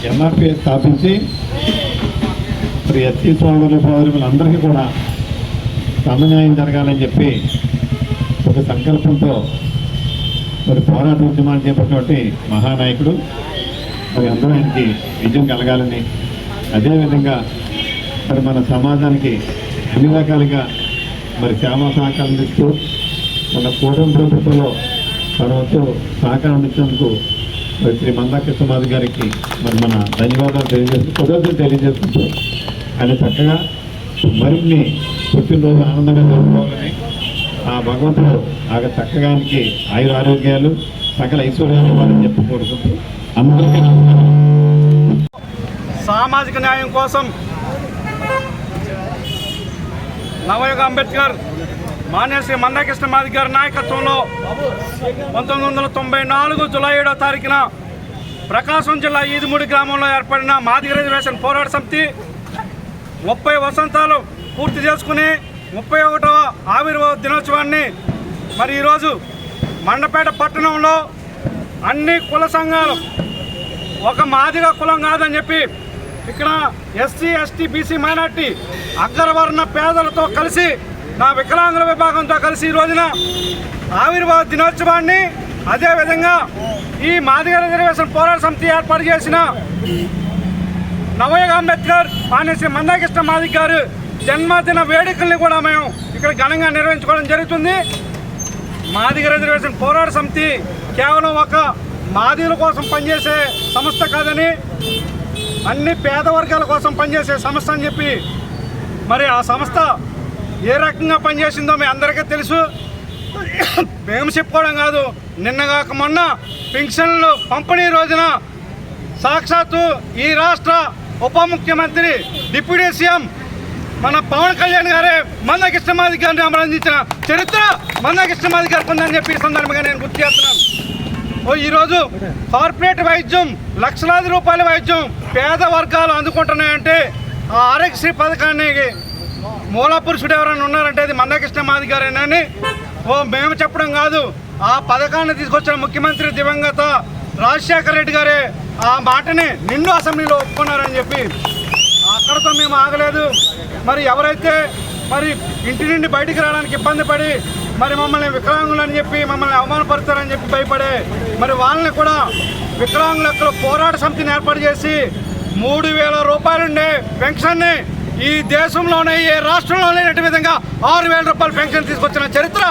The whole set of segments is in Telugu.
ఎన్ఆర్పిఎస్ స్థాపించి మరి ఎస్సీ సోదరులందరికీ కూడా సమన్యాయం జరగాలని చెప్పి ఒక సంకల్పంతో మరి పోరాట ఉద్యమాన్ని చేపట్టినటువంటి మహానాయకుడు. మరి అందరూ ఆయనకి విజయం కలగాలని, అదేవిధంగా మరి మన సమాజానికి అన్ని రకాలుగా మరి సేవా సహకారం ఇస్తూ మన కూటమి ప్రభుత్వంలో తన వంతు సహకారం అందించినందుకు మరి శ్రీ మందాకృష్ణమాది గారికి మరి మన ధన్యవాదాలు కృతజ్ఞతలు తెలియజేసుకుంటూ ఆయన చక్కగా మరిన్ని పుట్టినరోజు ఆనందంగా జరుపుకోవాలని ఆ భగవంతుడు చక్కగా ఆయుర ఆరోగ్యాలు సకల ఐశ్వర్యాలు ఇవ్వాలని చెప్పి కోరుకుంటూ అందరికీ సామాజిక న్యాయం కోసం నవయుగ అంబేద్కర్ మాన్య శ్రీ మందాకృష్ణమాది గారి నాయకత్వంలో 1994 జూలై 7వ తారీఖున ప్రకాశం జిల్లా ఈదుమూడి గ్రామంలో ఏర్పడిన మాదిగ రిజర్వేషన్ పోరాట సమితి 30 వసంతాలు పూర్తి చేసుకుని 31వ ఆవిర్భావ దినోత్సవాన్ని మరి ఈరోజు మండపేట పట్టణంలో అన్ని కుల సంఘాలు ఒక మాదిగ కులం కాదని చెప్పి ఇక్కడ ఎస్సీ ఎస్టీ బీసీ మైనార్టీ అగ్రవర్ణ పేదలతో కలిసి నా వికలాంగుల విభాగంతో కలిసి ఈ రోజున ఆవిర్భావ దినోత్సవాన్ని, అదేవిధంగా ఈ మాదిగ రిజర్వేషన్ పోరాట సమితి ఏర్పాటు చేసిన నవయుగ అంబేద్కర్ మాన్య శ్రీ మందాకృష్ణమాది గారు జన్మదిన వేడుకల్ని కూడా మేము ఇక్కడ ఘనంగా నిర్వహించుకోవడం జరుగుతుంది. మాదిగ రిజర్వేషన్ పోరాట సమితి కేవలం ఒక మాదిగల కోసం పనిచేసే సంస్థ కాదని, అన్ని పేద వర్గాల కోసం పనిచేసే సంస్థ అని చెప్పి మరి ఆ సంస్థ ఏ రకంగా పనిచేసిందో మీ అందరికీ తెలుసు. మేము చెప్పుకోవడం కాదు, నిన్నగాక మొన్న పెన్షన్లు పంపిణీ రోజున సాక్షాత్తు ఈ రాష్ట్ర ఉప ముఖ్యమంత్రి డిప్యూటీ సీఎం మన పవన్ కళ్యాణ్ గారే మందాకృష్ణమాది గారిని అభినందించిన చరిత్ర మందాకృష్ణమాది గారికి ఉందని చెప్పి ఈ సందర్భంగా నేను గుర్తు చేస్తున్నాను. ఈరోజు కార్పొరేట్ వైద్యం, లక్షలాది రూపాయల వైద్యం పేద వర్గాలు అందుకుంటున్నాయంటే ఆ ఆరోగ్యశ్రీ పథకాన్ని మూల పురుషుడు ఎవరైనా ఉన్నారంటే అది మందాకృష్ణమాది గారేనని మేము చెప్పడం కాదు, ఆ పథకాన్ని తీసుకొచ్చిన ముఖ్యమంత్రి దివంగత రాజశేఖర రెడ్డి గారే ఆ మాటని నిండు అసెంబ్లీలో ఒప్పుకున్నారని చెప్పి అక్కడితో మేము ఆగలేదు. మరి ఎవరైతే మరి ఇంటి నుండి బయటికి రావడానికి ఇబ్బంది పడి మరి మమ్మల్ని వికలాంగులు అని చెప్పి మమ్మల్ని అవమానపరుస్తారని చెప్పి భయపడే మరి వాళ్ళని కూడా వికలాంగుల యొక్క పోరాట సమితిని ఏర్పాటు చేసి 3,000 రూపాయలుండే పెన్షన్ని ఈ దేశంలోనే ఏ రాష్ట్రంలో లేనట్టు విధంగా 6,000 రూపాయల పెన్షన్ తీసుకొచ్చిన చరిత్ర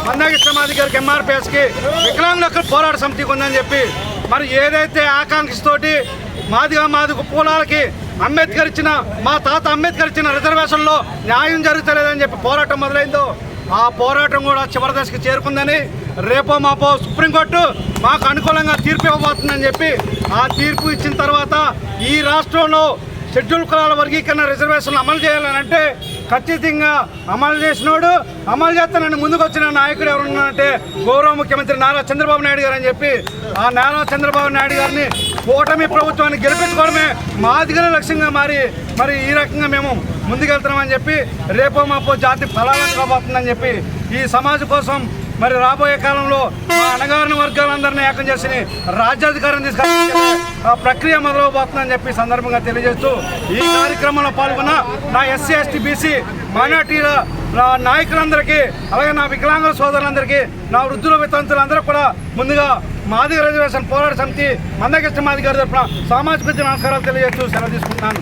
మందాకృష్ణమాది గారికి ఎంఆర్పిఎస్కి వికలాంగుల యొక్క పోరాట సమితికి ఉందని చెప్పి మరి ఏదైతే ఆకాంక్షతోటి మాదిగ పూలాలకి అంబేద్కర్ ఇచ్చిన మా తాత అంబేద్కర్ ఇచ్చిన రిజర్వేషన్లో న్యాయం జరుగుతలేదని చెప్పి పోరాటం మొదలైందో ఆ పోరాటం కూడా చివరి దశకు చేరుకుందని, రేపో మాపో సుప్రీంకోర్టు మాకు అనుకూలంగా తీర్పు ఇవ్వబోతుందని చెప్పి ఆ తీర్పు ఇచ్చిన తర్వాత ఈ రాష్ట్రంలో షెడ్యూల్ కులాల వర్గీకరణ రిజర్వేషన్లు అమలు చేయాలని అంటే ఖచ్చితంగా అమలు చేసినోడు, అమలు చేస్తానని ముందుకు వచ్చిన నాయకుడు ఎవరున్నారంటే గౌరవ ముఖ్యమంత్రి నారా చంద్రబాబు నాయుడు గారు అని చెప్పి ఆ నారా చంద్రబాబు నాయుడు గారిని కూటమి ప్రభుత్వాన్ని గెలిపించుకోవడమే మాదిగల లక్ష్యంగా మరి ఈ రకంగా మేము ముందుకెళ్తున్నామని చెప్పి రేపో మాపో జాతి ఫలాలను కాబోతుందని చెప్పి ఈ సమాజం కోసం మరి రాబోయే కాలంలో మా అణగారిన వర్గాలందరినీ ఏకం చేసి రాజ్యాధికారం తీసుకొచ్చే ప్రక్రియ మొదలవబోతుందని చెప్పి సందర్భంగా తెలియజేస్తూ ఈ కార్యక్రమంలో పాల్గొన్న నా ఎస్సీ ఎస్టీ బీసీ మైనార్టీల నాయకులందరికీ, అలాగే నా వికలాంగుల సోదరులందరికీ, నా వృద్ధుల వితంతులందరూ కూడా ముందుగా మాదిగ రిజర్వేషన్ పోరాట సమితి మందాకృష్ణమాది గారి తరఫున సామాజిక నమస్కారాలు తెలియజేస్తూ సెలవు తీసుకుంటున్నాను.